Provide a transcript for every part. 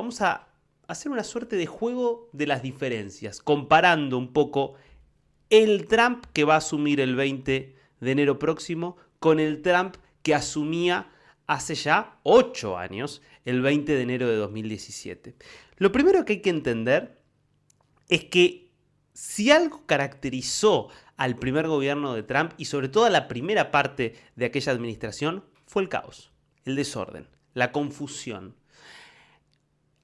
vamos a hacer una suerte de juego de las diferencias, comparando un poco el Trump que va a asumir el 20 de enero próximo con el Trump que asumía hace ya 8 años, el 20 de enero de 2017. Lo primero que hay que entender es que si algo caracterizó al primer gobierno de Trump y sobre todo a la primera parte de aquella administración fue el caos, el desorden, la confusión.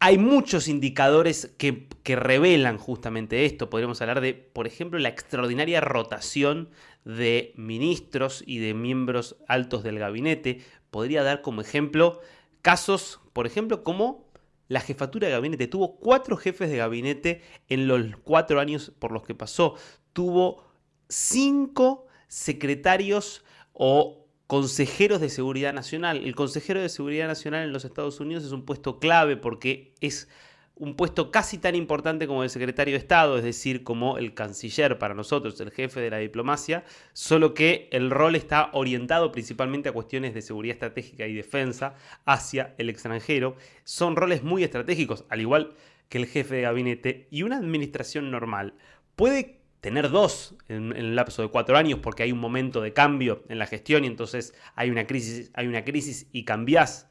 Hay muchos indicadores que revelan justamente esto. Podríamos hablar de, por ejemplo, la extraordinaria rotación de ministros y de miembros altos del gabinete. Podría dar como ejemplo casos, por ejemplo, como la jefatura de gabinete. Tuvo 4 jefes de gabinete en los 4 años por los que pasó. Tuvo 5 secretarios o consejeros de seguridad nacional. El consejero de seguridad nacional en los Estados Unidos es un puesto clave porque es un puesto casi tan importante como el secretario de Estado, es decir, como el canciller para nosotros, el jefe de la diplomacia, solo que el rol está orientado principalmente a cuestiones de seguridad estratégica y defensa hacia el extranjero. Son roles muy estratégicos, al igual que el jefe de gabinete, y una administración normal puede tener 2 en el lapso de 4 años porque hay un momento de cambio en la gestión y entonces hay una crisis y cambiás.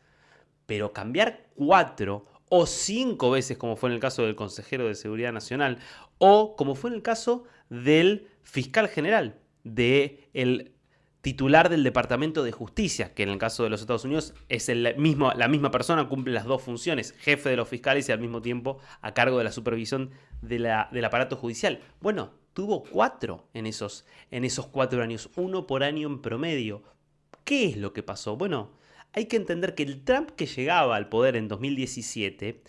Pero cambiar 4 o 5 veces, como fue en el caso del consejero de Seguridad Nacional, o como fue en el caso del fiscal general, del titular del Departamento de Justicia, que en el caso de los Estados Unidos es la misma persona, cumple las 2 funciones, jefe de los fiscales y al mismo tiempo a cargo de la supervisión del aparato judicial. Bueno, tuvo 4 en esos 4 años, 1 por año en promedio. ¿Qué es lo que pasó? Bueno, hay que entender que el Trump que llegaba al poder en 2017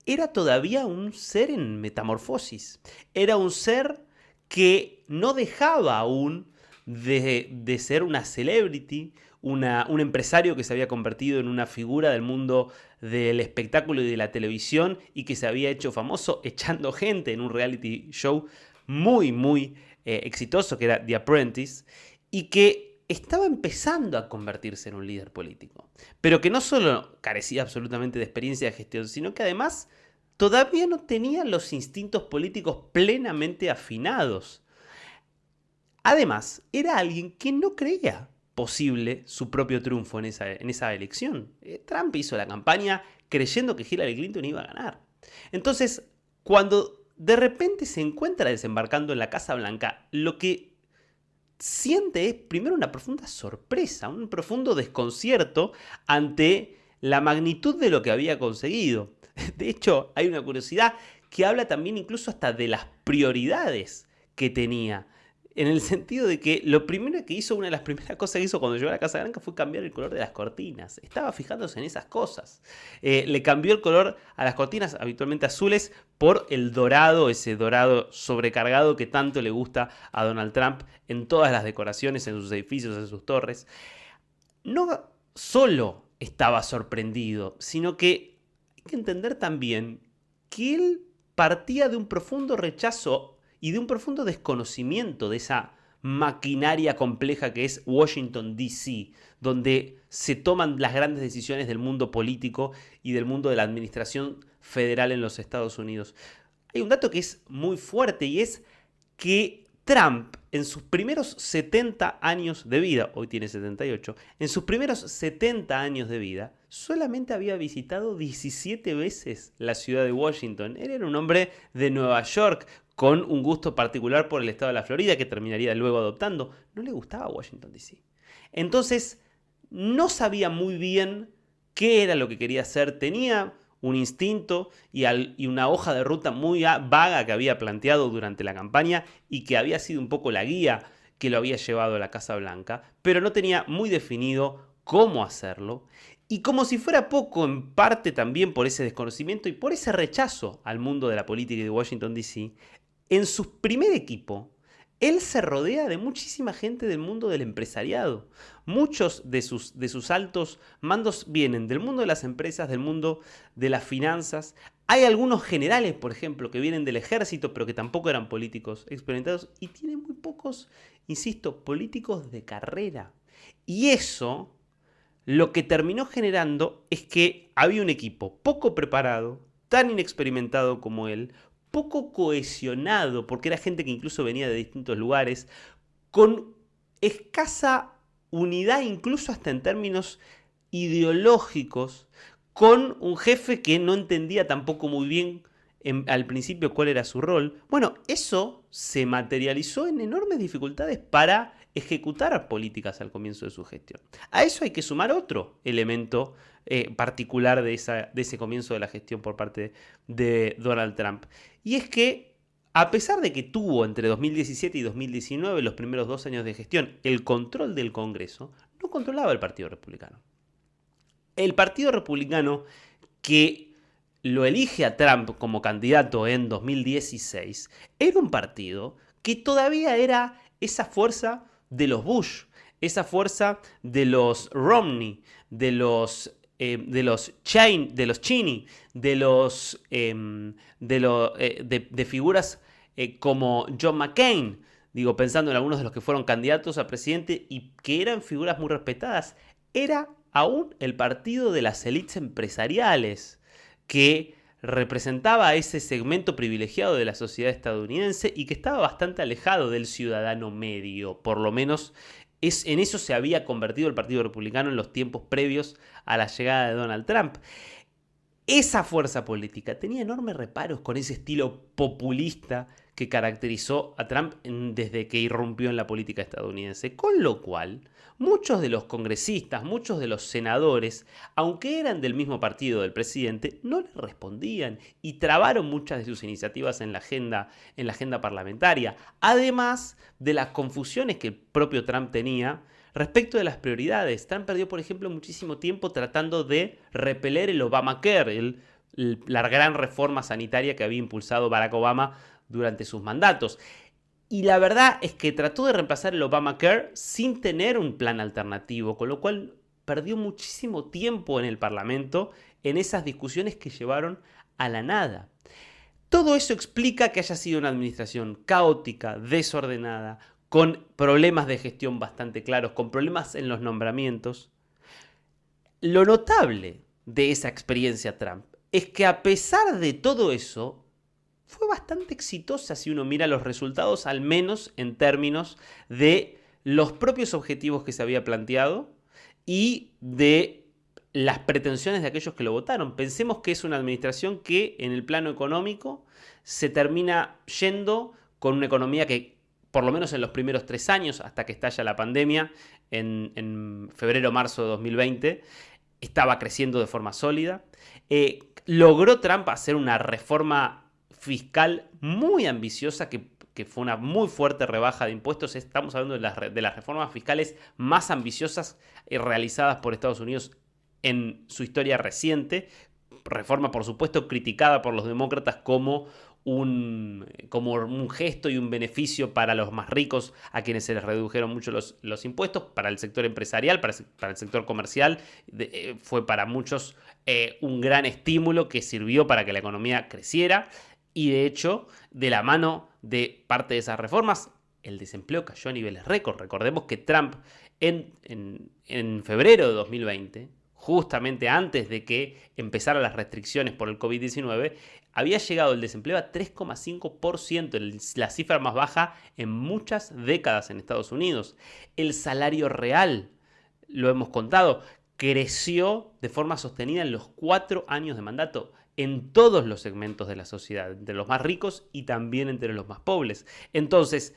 era todavía un ser en metamorfosis. Era un ser que no dejaba aún de ser una celebrity, un empresario que se había convertido en una figura del mundo del espectáculo y de la televisión y que se había hecho famoso echando gente en un reality show muy exitoso que era The Apprentice y que estaba empezando a convertirse en un líder político, pero que no solo carecía absolutamente de experiencia de gestión, sino que además todavía no tenía los instintos políticos plenamente afinados. Además, era alguien que no creía posible su propio triunfo en esa elección. Trump hizo la campaña creyendo que Hillary Clinton iba a ganar. Entonces, cuando de repente se encuentra desembarcando en la Casa Blanca, lo que siente es primero una profunda sorpresa, un profundo desconcierto ante la magnitud de lo que había conseguido. De hecho, hay una curiosidad que habla también incluso hasta de las prioridades que tenía. En el sentido de que lo primero que hizo, una de las primeras cosas que hizo cuando llegó a la Casa Blanca fue cambiar el color de las cortinas. Estaba fijándose en esas cosas. Le cambió el color a las cortinas, habitualmente azules, por el dorado, ese dorado sobrecargado que tanto le gusta a Donald Trump en todas las decoraciones, en sus edificios, en sus torres. No solo estaba sorprendido, sino que hay que entender también que él partía de un profundo rechazo y de un profundo desconocimiento de esa maquinaria compleja que es Washington, D.C., donde se toman las grandes decisiones del mundo político y del mundo de la administración federal en los Estados Unidos. Hay un dato que es muy fuerte y es que Trump, en sus primeros 70 años de vida, hoy tiene 78, en sus primeros 70 años de vida, solamente había visitado 17 veces la ciudad de Washington. Él era un hombre de Nueva York, con un gusto particular por el estado de la Florida, que terminaría luego adoptando. No le gustaba Washington, D.C. Entonces, no sabía muy bien qué era lo que quería hacer. Tenía un instinto y una hoja de ruta muy vaga que había planteado durante la campaña y que había sido un poco la guía que lo había llevado a la Casa Blanca, pero no tenía muy definido cómo hacerlo. Y como si fuera poco, en parte también por ese desconocimiento y por ese rechazo al mundo de la política y de Washington, D.C., en su primer equipo, él se rodea de muchísima gente del mundo del empresariado. Muchos de sus altos mandos vienen del mundo de las empresas, del mundo de las finanzas. Hay algunos generales, por ejemplo, que vienen del ejército, pero que tampoco eran políticos experimentados. Y tiene muy pocos, insisto, políticos de carrera. Y eso lo que terminó generando es que había un equipo poco preparado, tan inexperimentado como él, poco cohesionado, porque era gente que incluso venía de distintos lugares, con escasa unidad, incluso hasta en términos ideológicos, con un jefe que no entendía tampoco muy bien al principio cuál era su rol. Bueno, eso se materializó en enormes dificultades para ejecutar políticas al comienzo de su gestión. A eso hay que sumar otro elemento particular de ese comienzo de la gestión por parte de Donald Trump. Y es que, a pesar de que tuvo entre 2017 y 2019, los primeros 2 años de gestión, el control del Congreso, no controlaba el Partido Republicano. El Partido Republicano, que lo elige a Trump como candidato en 2016, era un partido que todavía era esa fuerza de los Bush, esa fuerza de los Romney, de los Cheney, de figuras como John McCain, digo, pensando en algunos de los que fueron candidatos a presidente y que eran figuras muy respetadas. Era aún el partido de las élites empresariales, que representaba a ese segmento privilegiado de la sociedad estadounidense y que estaba bastante alejado del ciudadano medio, por lo menos en eso se había convertido el Partido Republicano en los tiempos previos a la llegada de Donald Trump. Esa fuerza política tenía enormes reparos con ese estilo populista que caracterizó a Trump desde que irrumpió en la política estadounidense, con lo cual muchos de los congresistas, muchos de los senadores, aunque eran del mismo partido del presidente, no le respondían y trabaron muchas de sus iniciativas en la agenda parlamentaria, además de las confusiones que el propio Trump tenía respecto de las prioridades. Trump perdió, por ejemplo, muchísimo tiempo tratando de repeler el Obamacare, la gran reforma sanitaria que había impulsado Barack Obama durante sus mandatos. Y la verdad es que trató de reemplazar el Obamacare sin tener un plan alternativo, con lo cual perdió muchísimo tiempo en el Parlamento en esas discusiones que llevaron a la nada. Todo eso explica que haya sido una administración caótica, desordenada, con problemas de gestión bastante claros, con problemas en los nombramientos. Lo notable de esa experiencia Trump es que, a pesar de todo eso, fue bastante exitosa si uno mira los resultados, al menos en términos de los propios objetivos que se había planteado y de las pretensiones de aquellos que lo votaron. Pensemos que es una administración que en el plano económico se termina yendo con una economía que, por lo menos en los primeros 3 años, hasta que estalla la pandemia, en febrero-marzo de 2020, estaba creciendo de forma sólida. Logró Trump hacer una reforma fiscal muy ambiciosa que fue una muy fuerte rebaja de impuestos. Estamos hablando de las reformas fiscales más ambiciosas realizadas por Estados Unidos en su historia reciente. Reforma, por supuesto, criticada por los demócratas como un gesto y un beneficio para los más ricos, a quienes se les redujeron mucho los impuestos. Para el sector empresarial, para el sector comercial, fue para muchos un gran estímulo que sirvió para que la economía creciera. Y de hecho, de la mano de parte de esas reformas, el desempleo cayó a niveles récord. Recordemos que Trump en febrero de 2020, justamente antes de que empezaran las restricciones por el COVID-19, había llegado el desempleo a 3,5%, la cifra más baja en muchas décadas en Estados Unidos. El salario real, lo hemos contado, creció de forma sostenida en los 4 años de mandato, en todos los segmentos de la sociedad, entre los más ricos y también entre los más pobres. Entonces,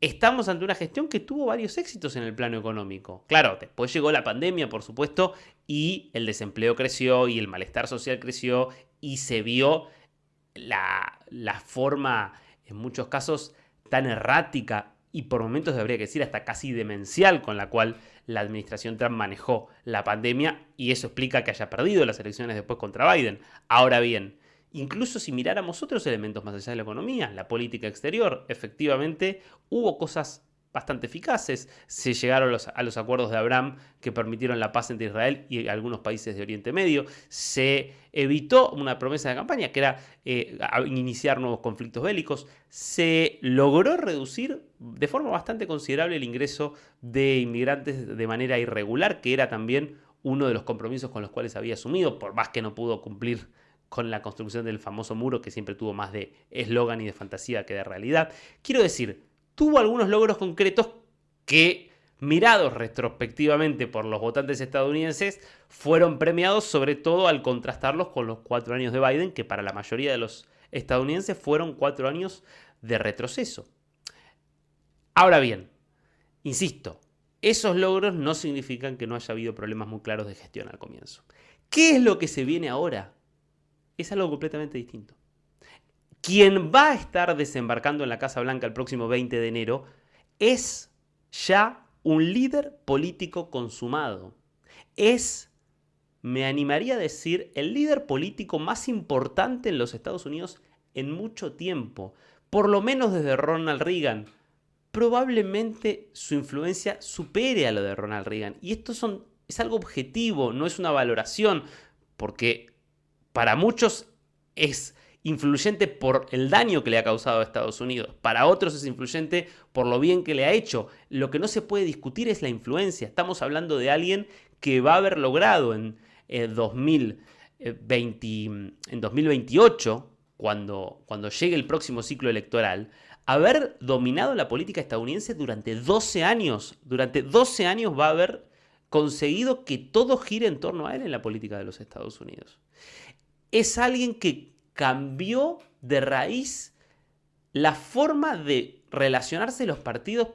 estamos ante una gestión que tuvo varios éxitos en el plano económico. Claro, después llegó la pandemia, por supuesto, y el desempleo creció y el malestar social creció y se vio la forma, en muchos casos, tan errática y por momentos, habría que decir, hasta casi demencial con la cual la administración Trump manejó la pandemia, y eso explica que haya perdido las elecciones después contra Biden. Ahora bien, incluso si miráramos otros elementos más allá de la economía, la política exterior, efectivamente hubo cosas bastante eficaces. Se llegaron a los acuerdos de Abraham que permitieron la paz entre Israel y algunos países de Oriente Medio. Se evitó una promesa de campaña que era iniciar nuevos conflictos bélicos. Se logró reducir de forma bastante considerable el ingreso de inmigrantes de manera irregular, que era también uno de los compromisos con los cuales había asumido, por más que no pudo cumplir con la construcción del famoso muro, que siempre tuvo más de eslogan y de fantasía que de realidad. Quiero decir, tuvo algunos logros concretos que, mirados retrospectivamente por los votantes estadounidenses, fueron premiados sobre todo al contrastarlos con los 4 años de Biden, que para la mayoría de los estadounidenses fueron 4 años de retroceso. Ahora bien, insisto, esos logros no significan que no haya habido problemas muy claros de gestión al comienzo. ¿Qué es lo que se viene ahora? Es algo completamente distinto. Quien va a estar desembarcando en la Casa Blanca el próximo 20 de enero es ya un líder político consumado. Es, me animaría a decir, el líder político más importante en los Estados Unidos en mucho tiempo. Por lo menos desde Ronald Reagan. Probablemente su influencia supere a lo de Ronald Reagan. Y esto es algo objetivo, no es una valoración, porque para muchos es influyente por el daño que le ha causado a Estados Unidos. Para otros es influyente por lo bien que le ha hecho. Lo que no se puede discutir es la influencia. Estamos hablando de alguien que va a haber logrado en 2028, cuando llegue el próximo ciclo electoral, haber dominado la política estadounidense durante 12 años. Durante 12 años va a haber conseguido que todo gire en torno a él en la política de los Estados Unidos. Es alguien que cambió de raíz la forma de relacionarse de los partidos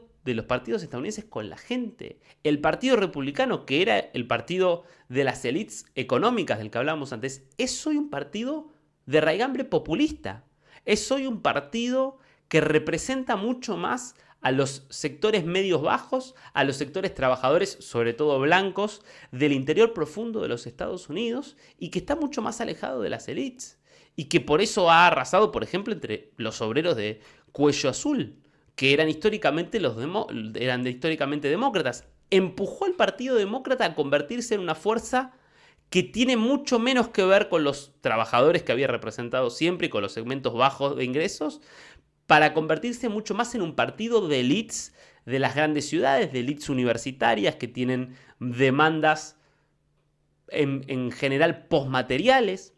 estadounidenses con la gente. El Partido Republicano, que era el partido de las élites económicas del que hablábamos antes, es hoy un partido de raigambre populista. Es hoy un partido que representa mucho más a los sectores medios bajos, a los sectores trabajadores, sobre todo blancos, del interior profundo de los Estados Unidos, y que está mucho más alejado de las élites. Y que por eso ha arrasado, por ejemplo, entre los obreros de cuello azul, que eran históricamente demócratas. Empujó al Partido Demócrata a convertirse en una fuerza que tiene mucho menos que ver con los trabajadores que había representado siempre y con los segmentos bajos de ingresos, para convertirse mucho más en un partido de élites de las grandes ciudades, de élites universitarias que tienen demandas en general postmateriales.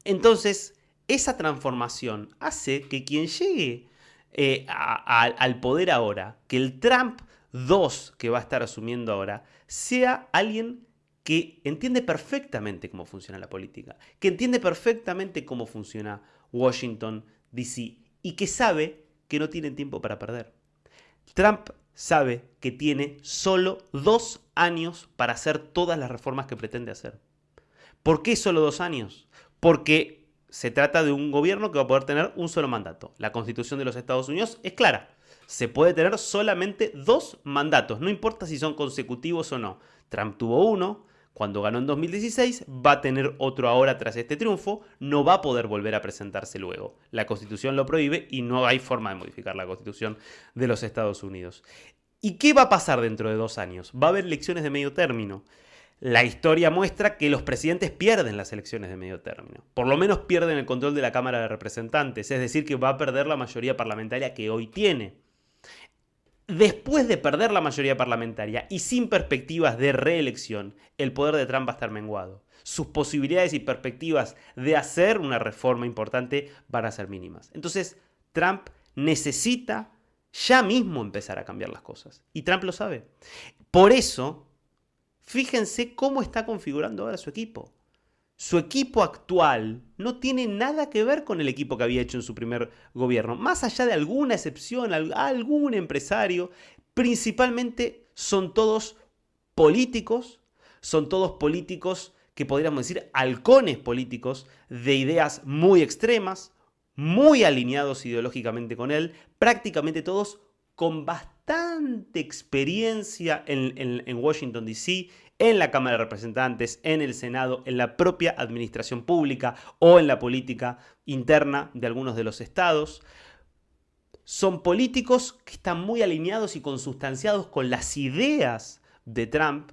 Entonces, esa transformación hace que quien llegue al poder ahora, que el Trump 2 que va a estar asumiendo ahora, sea alguien que entiende perfectamente cómo funciona la política, que entiende perfectamente cómo funciona Washington, D.C., y que sabe que no tienen tiempo para perder. Trump sabe que tiene solo 2 años para hacer todas las reformas que pretende hacer. ¿Por qué solo 2 años? Porque se trata de un gobierno que va a poder tener un solo mandato. La Constitución de los Estados Unidos es clara. Se puede tener solamente 2 mandatos, no importa si son consecutivos o no. Trump tuvo uno. Cuando ganó en 2016, va a tener otro ahora tras este triunfo, no va a poder volver a presentarse luego. La Constitución lo prohíbe y no hay forma de modificar la Constitución de los Estados Unidos. ¿Y qué va a pasar dentro de 2 años? Va a haber elecciones de medio término. La historia muestra que los presidentes pierden las elecciones de medio término. Por lo menos pierden el control de la Cámara de Representantes, es decir, que va a perder la mayoría parlamentaria que hoy tiene. Después de perder la mayoría parlamentaria y sin perspectivas de reelección, el poder de Trump va a estar menguado. Sus posibilidades y perspectivas de hacer una reforma importante van a ser mínimas. Entonces, Trump necesita ya mismo empezar a cambiar las cosas. Y Trump lo sabe. Por eso, fíjense cómo está configurando ahora su equipo. Su equipo actual no tiene nada que ver con el equipo que había hecho en su primer gobierno. Más allá de alguna excepción, algún empresario, principalmente son todos políticos que podríamos decir halcones políticos de ideas muy extremas, muy alineados ideológicamente con él, prácticamente todos con bastante experiencia en Washington, D.C., en la Cámara de Representantes, en el Senado, en la propia administración pública o en la política interna de algunos de los estados. Son políticos que están muy alineados y consustanciados con las ideas de Trump.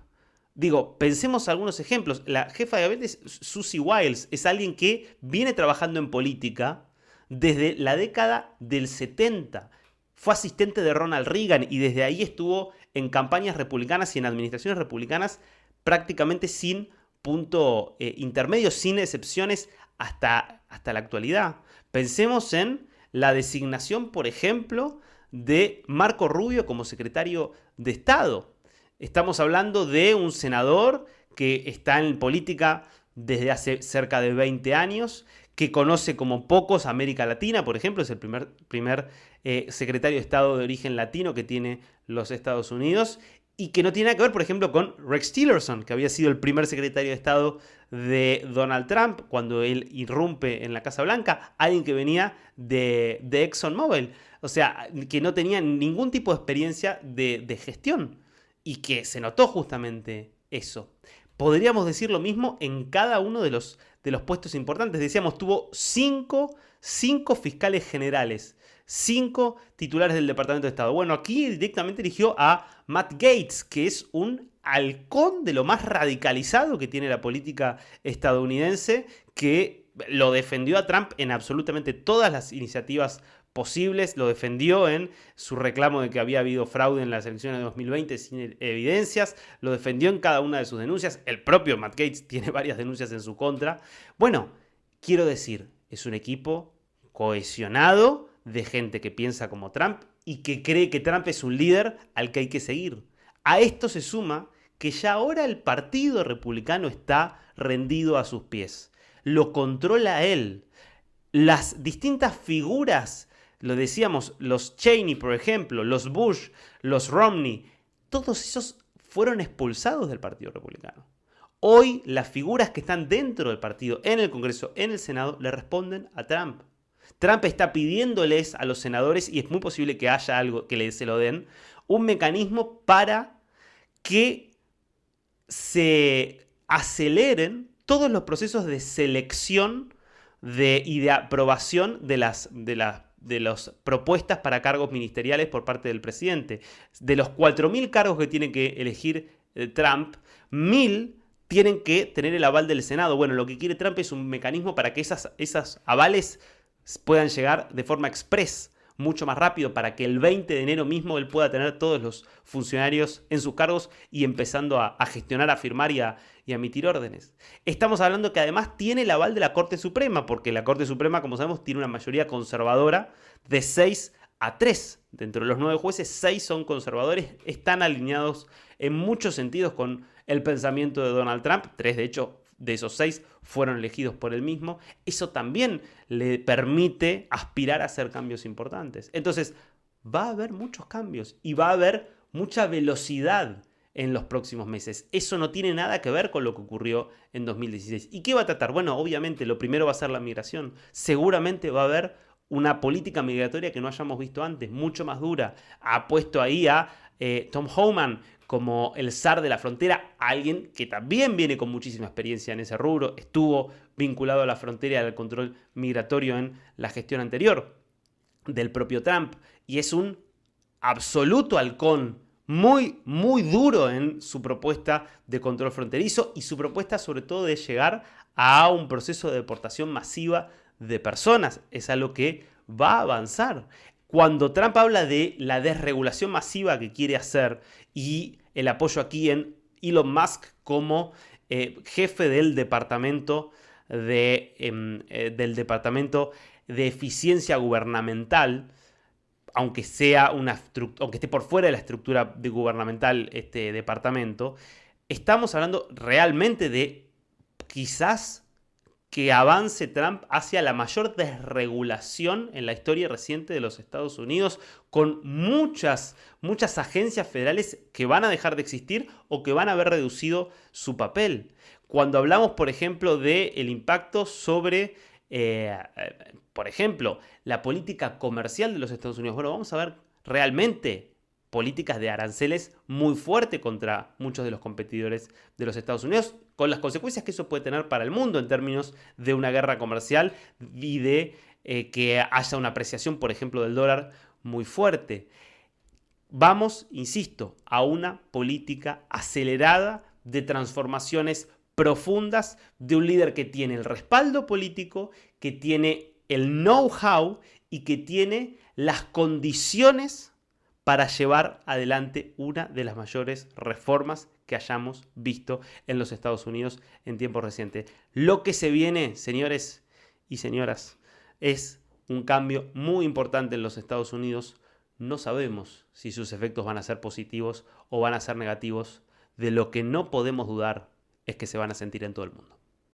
Digo, pensemos algunos ejemplos. La jefa de gabinete, Susie Wiles, es alguien que viene trabajando en política desde la década del 70. Fue asistente de Ronald Reagan y desde ahí estuvo en campañas republicanas y en administraciones republicanas prácticamente sin punto intermedio, sin excepciones, hasta la actualidad. Pensemos en la designación, por ejemplo, de Marco Rubio como secretario de Estado. Estamos hablando de un senador que está en política desde hace cerca de 20 años, que conoce como pocos América Latina, por ejemplo, es el primer secretario de Estado de origen latino que tiene los Estados Unidos, y que no tiene nada que ver, por ejemplo, con Rex Tillerson, que había sido el primer secretario de Estado de Donald Trump cuando él irrumpe en la Casa Blanca, alguien que venía de ExxonMobil, o sea, que no tenía ningún tipo de experiencia de gestión, y que se notó justamente eso. Podríamos decir lo mismo en cada uno de los puestos importantes. Decíamos, tuvo cinco fiscales generales, 5 titulares del Departamento de Estado. Bueno, aquí directamente eligió a Matt Gaetz, que es un halcón de lo más radicalizado que tiene la política estadounidense, que lo defendió a Trump en absolutamente todas las iniciativas posibles, lo defendió en su reclamo de que había habido fraude en las elecciones de 2020 sin evidencias, lo defendió en cada una de sus denuncias, el propio Matt Gaetz tiene varias denuncias en su contra. Bueno, quiero decir, es un equipo cohesionado de gente que piensa como Trump y que cree que Trump es un líder al que hay que seguir. A esto se suma que ya ahora el Partido Republicano está rendido a sus pies. Lo controla él. Las distintas figuras, lo decíamos, los Cheney, por ejemplo, los Bush, los Romney, todos esos fueron expulsados del Partido Republicano. Hoy las figuras que están dentro del partido, en el Congreso, en el Senado, le responden a Trump. Trump está pidiéndoles a los senadores, y es muy posible que haya algo que se lo den, un mecanismo para que se aceleren todos los procesos de selección y de aprobación de las propuestas para cargos ministeriales por parte del presidente. De los 4.000 cargos que tiene que elegir Trump, 1.000 tienen que tener el aval del Senado. Bueno, lo que quiere Trump es un mecanismo para que esas avales puedan llegar de forma express, mucho más rápido, para que el 20 de enero mismo él pueda tener todos los funcionarios en sus cargos y empezando a gestionar, a firmar y a emitir órdenes. Estamos hablando que además tiene el aval de la Corte Suprema, porque la Corte Suprema, como sabemos, tiene una mayoría conservadora de 6-3. Dentro de los 9 jueces, 6 son conservadores, están alineados en muchos sentidos con el pensamiento de Donald Trump. 3, de hecho, de esos 6 fueron elegidos por él mismo. Eso también le permite aspirar a hacer cambios importantes. Entonces, va a haber muchos cambios y va a haber mucha velocidad en los próximos meses. Eso no tiene nada que ver con lo que ocurrió en 2016. ¿Y qué va a tratar? Bueno, obviamente lo primero va a ser la migración. Seguramente va a haber una política migratoria que no hayamos visto antes, mucho más dura. Ha puesto ahí a Tom Homan como el zar de la frontera, alguien que también viene con muchísima experiencia en ese rubro, estuvo vinculado a la frontera y al control migratorio en la gestión anterior del propio Trump, y es un absoluto halcón, muy, muy duro en su propuesta de control fronterizo y su propuesta sobre todo de llegar a un proceso de deportación masiva de personas. Es algo que va a avanzar. Cuando Trump habla de la desregulación masiva que quiere hacer y el apoyo aquí en Elon Musk como jefe del departamento de eficiencia gubernamental, aunque esté por fuera de la estructura gubernamental este departamento, estamos hablando realmente de quizás que avance Trump hacia la mayor desregulación en la historia reciente de los Estados Unidos, con muchas agencias federales que van a dejar de existir o que van a haber reducido su papel. Cuando hablamos, por ejemplo, del impacto sobre, por ejemplo, la política comercial de los Estados Unidos, bueno, vamos a ver realmente políticas de aranceles muy fuerte contra muchos de los competidores de los Estados Unidos, con las consecuencias que eso puede tener para el mundo en términos de una guerra comercial y de que haya una apreciación, por ejemplo, del dólar muy fuerte. Vamos, insisto, a una política acelerada de transformaciones profundas de un líder que tiene el respaldo político, que tiene el know-how y que tiene las condiciones para llevar adelante una de las mayores reformas que hayamos visto en los Estados Unidos en tiempos recientes. Lo que se viene, señores, y señoras, es un cambio muy importante en los Estados Unidos. No sabemos si sus efectos van a ser positivos o van a ser negativos. De lo que no podemos dudar es que se van a sentir en todo el mundo.